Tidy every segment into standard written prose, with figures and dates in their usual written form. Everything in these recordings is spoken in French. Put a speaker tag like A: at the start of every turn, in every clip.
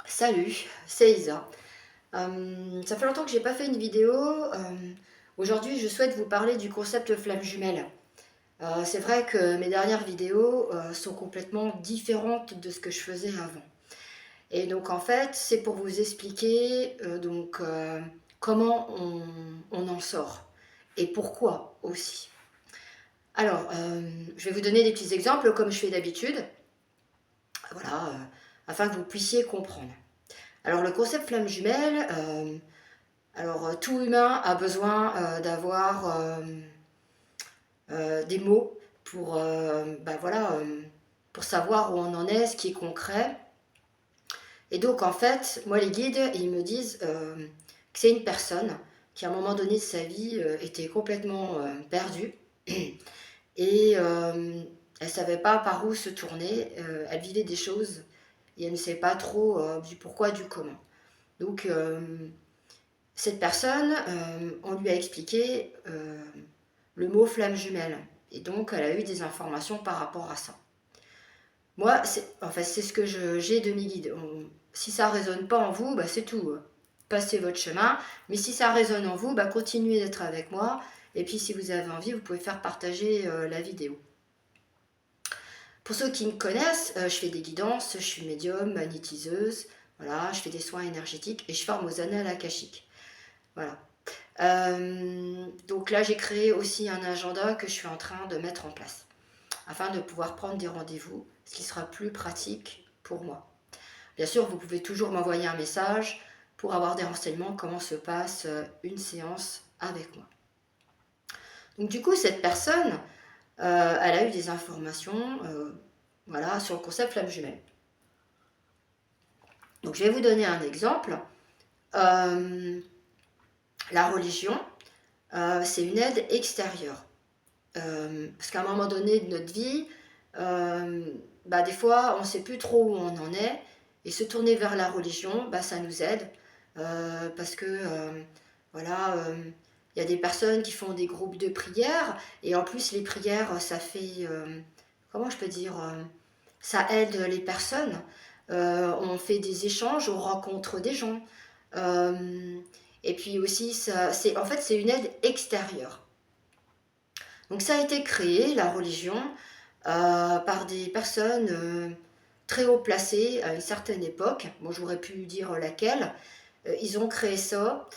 A: Salut, c'est Isa. Ça fait longtemps que j'ai pas fait une vidéo. Aujourd'hui, je souhaite vous parler du concept flamme jumelle. C'est vrai que mes dernières vidéos sont complètement différentes de ce que je faisais avant. Et donc en fait, c'est pour vous expliquer comment on en sort et pourquoi aussi. Alors, je vais vous donner des petits exemples comme je fais d'habitude, voilà, afin que vous puissiez comprendre. Alors le concept flamme jumelle, tout humain a besoin d'avoir des mots pour, pour savoir où on en est, ce qui est concret. Et donc en fait, moi les guides, ils me disent que c'est une personne qui à un moment donné de sa vie était complètement perdue et elle ne savait pas par où se tourner, elle vivait des choses et elle ne savait pas trop du pourquoi, du comment. Donc cette personne, on lui a expliqué le mot flamme jumelle. Et donc, elle a eu des informations par rapport à ça. Moi, c'est ce que j'ai de mes guides. Si ça ne résonne pas en vous, bah, c'est tout. Passez votre chemin. Mais si ça résonne en vous, bah, continuez d'être avec moi. Et puis, si vous avez envie, vous pouvez faire partager la vidéo. Pour ceux qui me connaissent, je fais des guidances, je suis médium, magnétiseuse. Voilà, je fais des soins énergétiques et je forme aux annales akashiques. Voilà. Donc là, j'ai créé aussi un agenda que je suis en train de mettre en place afin de pouvoir prendre des rendez-vous, ce qui sera plus pratique pour moi. Bien sûr, vous pouvez toujours m'envoyer un message pour avoir des renseignements comment se passe une séance avec moi. Donc du coup, cette personne, elle a eu des informations voilà, sur le concept flamme jumelle. Donc je vais vous donner un exemple. La religion, c'est une aide extérieure. Parce qu'à un moment donné de notre vie, des fois, on ne sait plus trop où on en est. Et se tourner vers la religion, ça nous aide. Parce que, il y a des personnes qui font des groupes de prières. Et en plus, les prières, ça fait, comment je peux dire, ça aide les personnes. On fait des échanges, on rencontre des gens. Et puis aussi, en fait, c'est une aide extérieure. Donc ça a été créé, la religion, par des personnes très haut placées à une certaine époque. Bon, j'aurais pu dire laquelle. Ils ont créé ça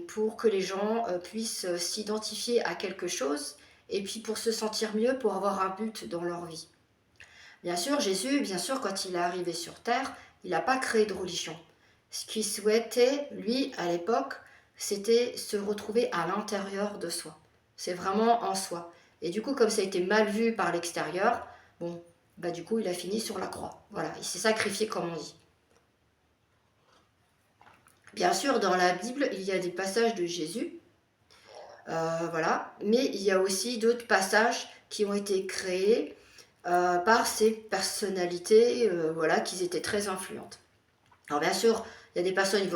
A: pour que les gens puissent s'identifier à quelque chose et puis pour se sentir mieux, pour avoir un but dans leur vie. Bien sûr, Jésus, quand il est arrivé sur Terre, il n'a pas créé de religion. Ce qu'il souhaitait, lui, à l'époque, c'était se retrouver à l'intérieur de soi. C'est vraiment en soi. Et du coup, comme ça a été mal vu par l'extérieur, du coup, il a fini sur la croix. Voilà, il s'est sacrifié, comme on dit. Bien sûr, dans la Bible, il y a des passages de Jésus, mais il y a aussi d'autres passages qui ont été créés par ces personnalités, qui étaient très influentes. Alors bien sûr, il y a des personnes,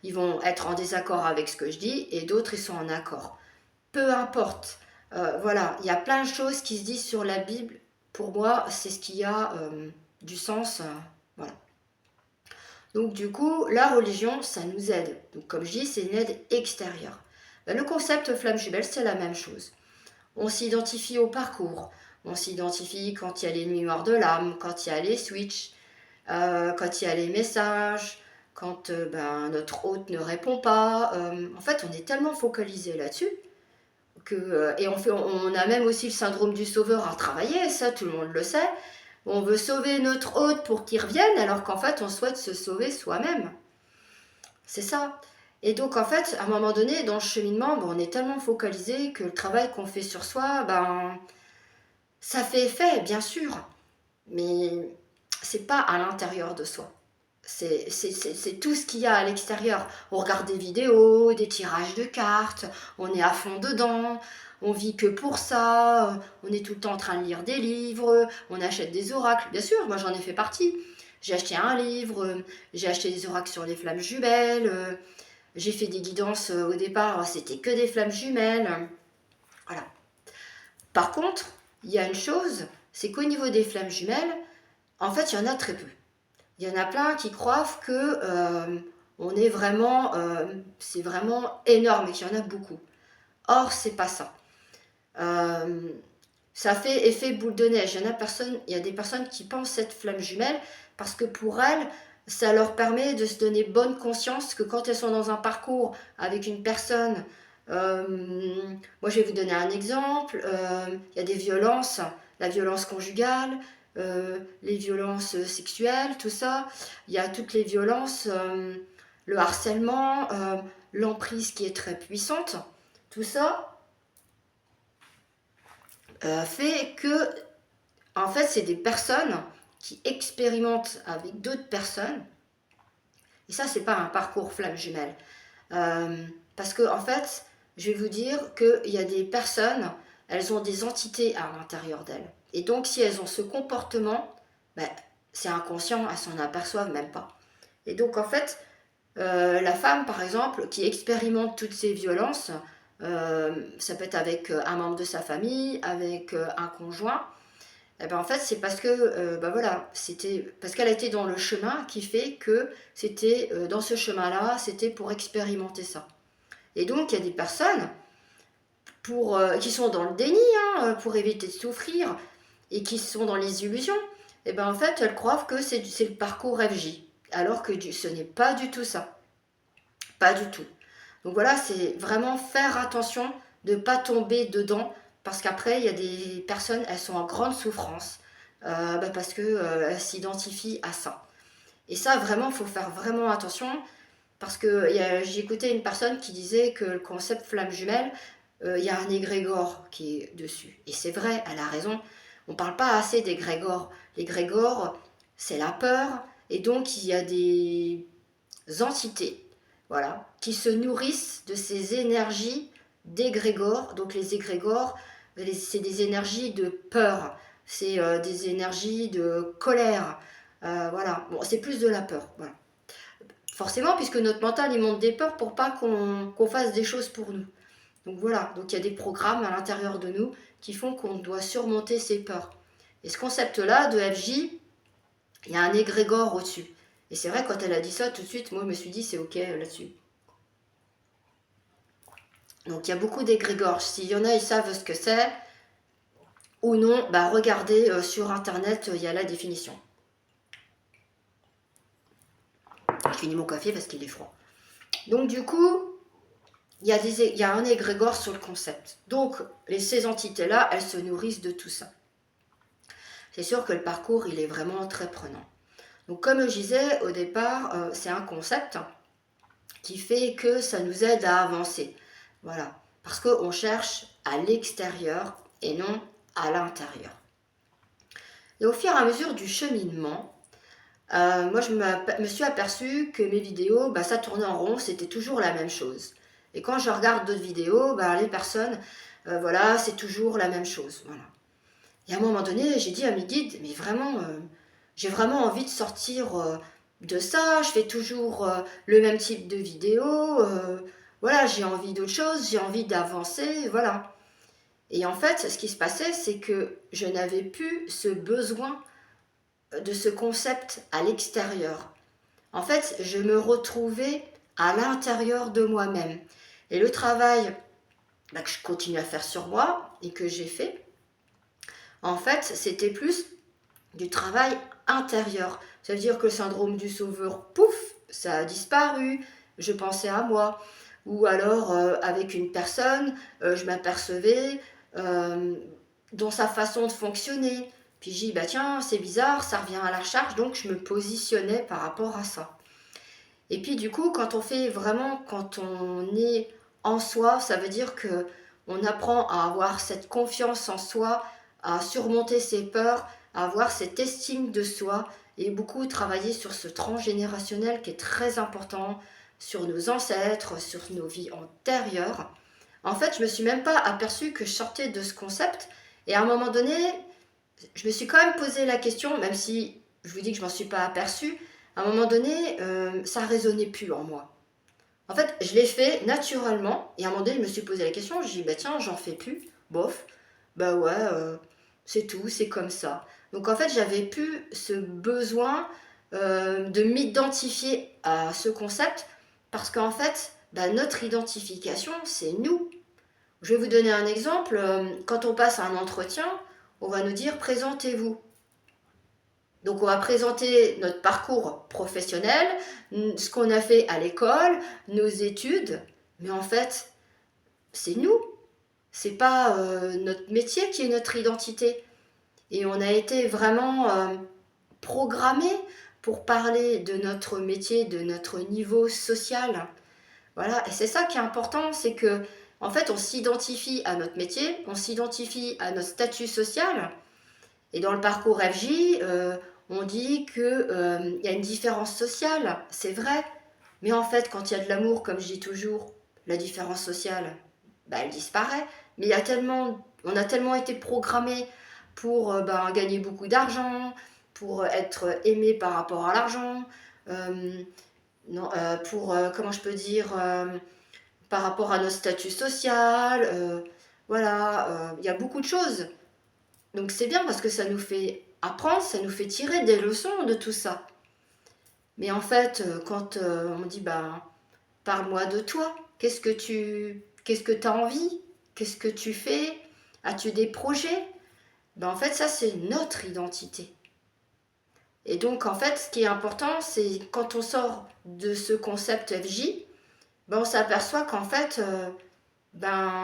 A: ils vont être en désaccord avec ce que je dis, et d'autres, ils sont en accord. Peu importe. Il y a plein de choses qui se disent sur la Bible. Pour moi, c'est ce qui a du sens. Voilà. Donc du coup, la religion, ça nous aide. Donc comme je dis, c'est une aide extérieure. Le concept flamme jumelle, c'est la même chose. On s'identifie au parcours. On s'identifie quand il y a les mémoires de l'âme, quand il y a les switches, quand il y a les messages, quand notre hôte ne répond pas. En fait, on est tellement focalisé là-dessus et on a même aussi le syndrome du sauveur à travailler, ça tout le monde le sait. On veut sauver notre hôte pour qu'il revienne, alors qu'en fait on souhaite se sauver soi-même. C'est ça. Et donc en fait, à un moment donné, dans le cheminement, on est tellement focalisé que le travail qu'on fait sur soi, ça fait effet, bien sûr, mais c'est pas à l'intérieur de soi. C'est tout ce qu'il y a à l'extérieur. On regarde des vidéos, des tirages de cartes, on est à fond dedans, on vit que pour ça, on est tout le temps en train de lire des livres, on achète des oracles. Bien sûr, moi j'en ai fait partie. J'ai acheté un livre, j'ai acheté des oracles sur les flammes jumelles, j'ai fait des guidances au départ, c'était que des flammes jumelles. Voilà. Par contre, il y a une chose, c'est qu'au niveau des flammes jumelles, en fait, il y en a très peu. il y en a plein qui croient que on est vraiment, c'est vraiment énorme et qu'il y en a beaucoup. Or, c'est pas ça. Ça fait effet boule de neige. Il y a des personnes qui pensent être flamme jumelle parce que pour elles, ça leur permet de se donner bonne conscience que quand elles sont dans un parcours avec une personne, moi je vais vous donner un exemple, il y a des violences, la violence conjugale, les violences sexuelles, tout ça, il y a toutes les violences, le harcèlement, l'emprise qui est très puissante, tout ça fait que, en fait, c'est des personnes qui expérimentent avec d'autres personnes. Et ça, c'est pas un parcours flamme jumelle. Parce que, en fait, je vais vous dire qu'il y a des personnes, elles ont des entités à l'intérieur d'elles. Et donc, si elles ont ce comportement, ben, c'est inconscient, elles s'en aperçoivent même pas. Et donc, en fait, la femme, par exemple, qui expérimente toutes ces violences, ça peut être avec un membre de sa famille, avec un conjoint. Eh ben, en fait, c'est parce que, ben voilà, c'était parce qu'elle a été dans le chemin qui fait que c'était dans ce chemin-là, c'était pour expérimenter ça. Et donc, il y a des personnes qui sont dans le déni, hein, pour éviter de souffrir, et qui sont dans les illusions. Et ben en fait, elles croient que c'est le parcours FJ, alors que ce n'est pas du tout ça. Pas du tout. Donc voilà, c'est vraiment faire attention de ne pas tomber dedans, parce qu'après, il y a des personnes, elles sont en grande souffrance, parce qu'elles s'identifient à ça. Et ça, vraiment, il faut faire vraiment attention, parce que j'ai écouté une personne qui disait que le concept flamme jumelle, il y a un égrégore qui est dessus. Et c'est vrai, elle a raison. On ne parle pas assez d'égrégore. L'égrégore, c'est la peur, et donc il y a des entités, voilà, qui se nourrissent de ces énergies d'égrégores. Donc les égrégores, c'est des énergies de peur, c'est des énergies de colère. Voilà, bon, c'est plus de la peur. Voilà. Forcément, puisque notre mental, il monte des peurs pour pas qu'on fasse des choses pour nous. Donc voilà, donc il y a des programmes à l'intérieur de nous qui font qu'on doit surmonter ces peurs. Et ce concept-là de FJ, il y a un égrégore au-dessus. Et c'est vrai, quand elle a dit ça, tout de suite, moi, je me suis dit, c'est OK là-dessus. Donc, il y a beaucoup d'égrégores. S'il y en a, ils savent ce que c'est, ou non, bah, regardez sur Internet, il y a la définition. Je finis mon café parce qu'il est froid. Donc, du coup, il y a un égrégore sur le concept. Donc, ces entités-là, elles se nourrissent de tout ça. C'est sûr que le parcours, il est vraiment très prenant. Donc, comme je disais au départ, c'est un concept qui fait que ça nous aide à avancer. Voilà. Parce qu'on cherche à l'extérieur et non à l'intérieur. Et au fur et à mesure du cheminement, moi je me suis aperçue que mes vidéos, ça tournait en rond, c'était toujours la même chose. Et quand je regarde d'autres vidéos, les personnes, voilà, c'est toujours la même chose. Voilà. Et à un moment donné, j'ai dit à mes guides, mais vraiment, j'ai vraiment envie de sortir de ça, je fais toujours le même type de vidéo, voilà, j'ai envie d'autre chose, j'ai envie d'avancer, voilà. Et en fait, ce qui se passait, c'est que je n'avais plus ce besoin de ce concept à l'extérieur. En fait, je me retrouvais à l'intérieur de moi-même. Et le travail que je continue à faire sur moi et que j'ai fait, en fait, c'était plus du travail intérieur. Ça veut dire que le syndrome du sauveur, pouf, ça a disparu. Je pensais à moi. Ou alors, avec une personne, je m'apercevais dans sa façon de fonctionner. Puis j'ai dit, tiens, c'est bizarre, ça revient à la charge, donc je me positionnais par rapport à ça. Et puis du coup, quand on est en soi, ça veut dire que on apprend à avoir cette confiance en soi, à surmonter ses peurs, à avoir cette estime de soi et beaucoup travailler sur ce transgénérationnel qui est très important, sur nos ancêtres, sur nos vies antérieures. En fait, je me suis même pas aperçue que je sortais de ce concept et à un moment donné, je me suis quand même posé la question, même si je vous dis que je m'en suis pas aperçue, à un moment donné, ça résonnait plus en moi. En fait, je l'ai fait naturellement, et à un moment donné, je me suis posé la question, je dis, tiens, j'en fais plus, bof, ouais, c'est tout, c'est comme ça. Donc en fait, j'avais plus ce besoin de m'identifier à ce concept parce qu'en fait, bah, notre identification, c'est nous. Je vais vous donner un exemple. Quand on passe un entretien, on va nous dire présentez-vous. Donc on va présenter notre parcours professionnel, ce qu'on a fait à l'école, nos études, mais en fait, c'est nous. C'est pas notre métier qui est notre identité. Et on a été vraiment programmé pour parler de notre métier, de notre niveau social. Voilà, et c'est ça qui est important, c'est que en fait, on s'identifie à notre métier, on s'identifie à notre statut social. Et dans le parcours FJ, on dit qu'il y a une différence sociale, c'est vrai. Mais en fait, quand il y a de l'amour, comme je dis toujours, la différence sociale, bah, elle disparaît. Mais il y a tellement, on a tellement été programmé pour gagner beaucoup d'argent, pour être aimé par rapport à l'argent, euh, non, pour, comment je peux dire, par rapport à notre statut social, voilà, il y a beaucoup de choses. Donc c'est bien parce que ça nous fait apprendre, ça nous fait tirer des leçons de tout ça. Mais en fait, quand on me dit, bah, parle-moi de toi, qu'est-ce que tu as envie, qu'est-ce que tu fais, as-tu des projets? Ben, en fait, ça, c'est notre identité. Et donc, en fait, ce qui est important, c'est quand on sort de ce concept FJ, ben, on s'aperçoit qu'en fait,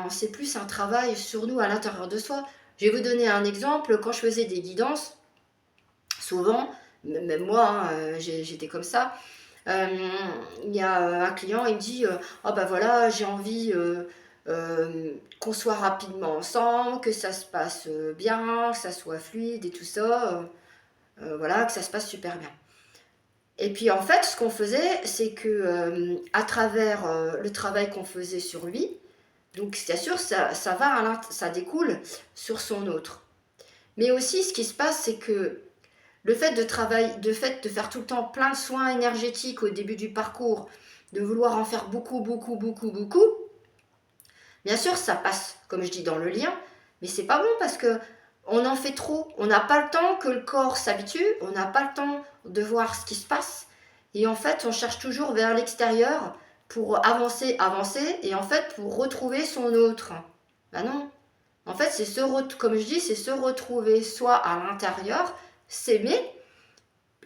A: c'est plus un travail sur nous à l'intérieur de soi. Je vais vous donner un exemple. Quand je faisais des guidances, souvent, même moi, hein, j'étais comme ça, il y a un client, il me dit oh ben voilà, j'ai envie qu'on soit rapidement ensemble, que ça se passe bien, que ça soit fluide et tout ça, voilà, que ça se passe super bien. Et puis en fait, ce qu'on faisait, c'est que à travers le travail qu'on faisait sur lui, donc c'est sûr, ça découle sur son autre. Mais aussi, ce qui se passe, c'est que le fait de travailler, de faire tout le temps plein de soins énergétiques au début du parcours, de vouloir en faire beaucoup, beaucoup, beaucoup, beaucoup, bien sûr, ça passe, comme je dis, dans le lien, mais c'est pas bon parce que on en fait trop. On n'a pas le temps que le corps s'habitue, on n'a pas le temps de voir ce qui se passe. Et en fait, on cherche toujours vers l'extérieur pour avancer, avancer, et en fait, pour retrouver son autre. Ben non. En fait, comme je dis, c'est se retrouver soit à l'intérieur, s'aimer,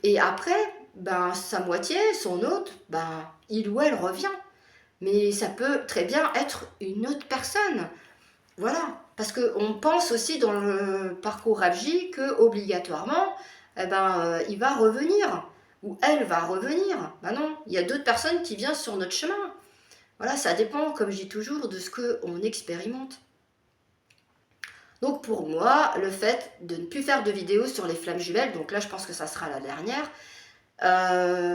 A: et après, ben, sa moitié, son autre, ben, il ou elle revient. Mais ça peut très bien être une autre personne. Voilà. Parce qu'on pense aussi dans le parcours FJ que obligatoirement, il va revenir. Ou elle va revenir. Ben non, il y a d'autres personnes qui viennent sur notre chemin. Voilà, ça dépend, comme je dis toujours, de ce qu'on expérimente. Donc pour moi, le fait de ne plus faire de vidéos sur les flammes jumelles, donc là je pense que ça sera la dernière,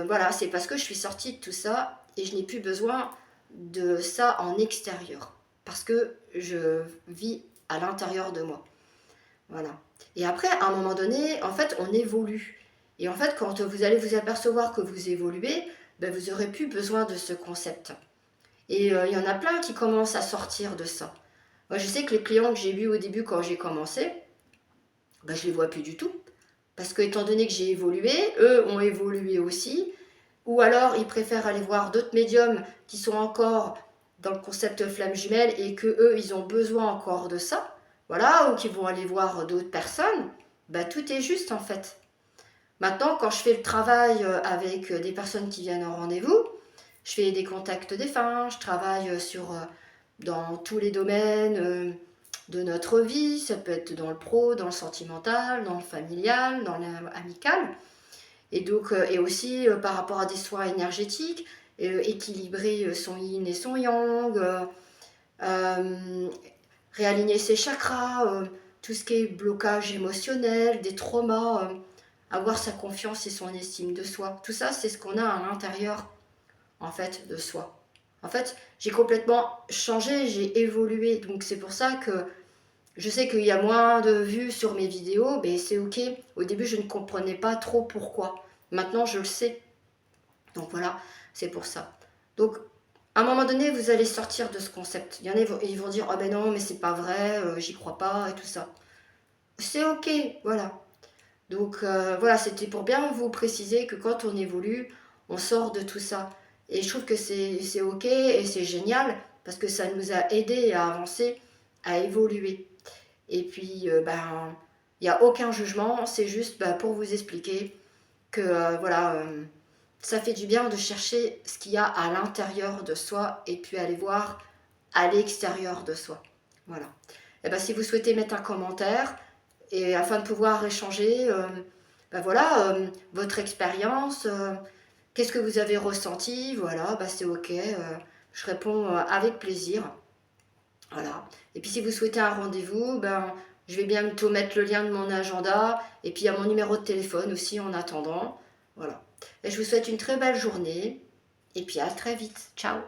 A: voilà, c'est parce que je suis sortie de tout ça et je n'ai plus besoin de ça en extérieur. Parce que je vis à l'intérieur de moi. Voilà. Et après, à un moment donné, en fait, on évolue. Et en fait, quand vous allez vous apercevoir que vous évoluez, ben, vous n'aurez plus besoin de ce concept. Et il y en a plein qui commencent à sortir de ça. Moi, je sais que les clients que j'ai vus au début quand j'ai commencé, ben, je ne les vois plus du tout. Parce que étant donné que j'ai évolué, eux ont évolué aussi. Ou alors ils préfèrent aller voir d'autres médiums qui sont encore dans le concept flamme jumelle et que eux ils ont besoin encore de ça. Voilà, ou qu'ils vont aller voir d'autres personnes. Bah, tout est juste en fait. Maintenant, quand je fais le travail avec des personnes qui viennent en rendez-vous, je fais des contacts défunts, je travaille dans tous les domaines de notre vie. Ça peut être dans le pro, dans le sentimental, dans le familial, dans l'amical. Et donc, et aussi par rapport à des soins énergétiques, équilibrer son yin et son yang, euh, réaligner ses chakras, tout ce qui est blocage émotionnel, des traumas, avoir sa confiance et son estime de soi. Tout ça, c'est ce qu'on a à l'intérieur, en fait, de soi. En fait, j'ai complètement changé, j'ai évolué. Donc c'est pour ça que je sais qu'il y a moins de vues sur mes vidéos, mais c'est ok. Au début, je ne comprenais pas trop pourquoi. Maintenant, je le sais. Donc voilà, c'est pour ça. Donc, à un moment donné, vous allez sortir de ce concept. Il y en a, ils vont dire, oh ben non, mais c'est pas vrai, j'y crois pas, et tout ça. C'est ok, voilà. Donc voilà, c'était pour bien vous préciser que quand on évolue, on sort de tout ça. Et je trouve que c'est ok et c'est génial parce que ça nous a aidés à avancer, à évoluer. Et puis, ben, il n'y a aucun jugement, c'est juste pour vous expliquer que voilà, ça fait du bien de chercher ce qu'il y a à l'intérieur de soi et puis aller voir à l'extérieur de soi. Voilà. Et ben, si vous souhaitez mettre un commentaire, et afin de pouvoir échanger, ben voilà, votre expérience, qu'est-ce que vous avez ressenti, voilà, ben c'est ok, je réponds avec plaisir. Voilà. Et puis si vous souhaitez un rendez-vous, ben, je vais bientôt mettre le lien de mon agenda et puis il y a mon numéro de téléphone aussi en attendant. Voilà. Et je vous souhaite une très belle journée et puis à très vite. Ciao.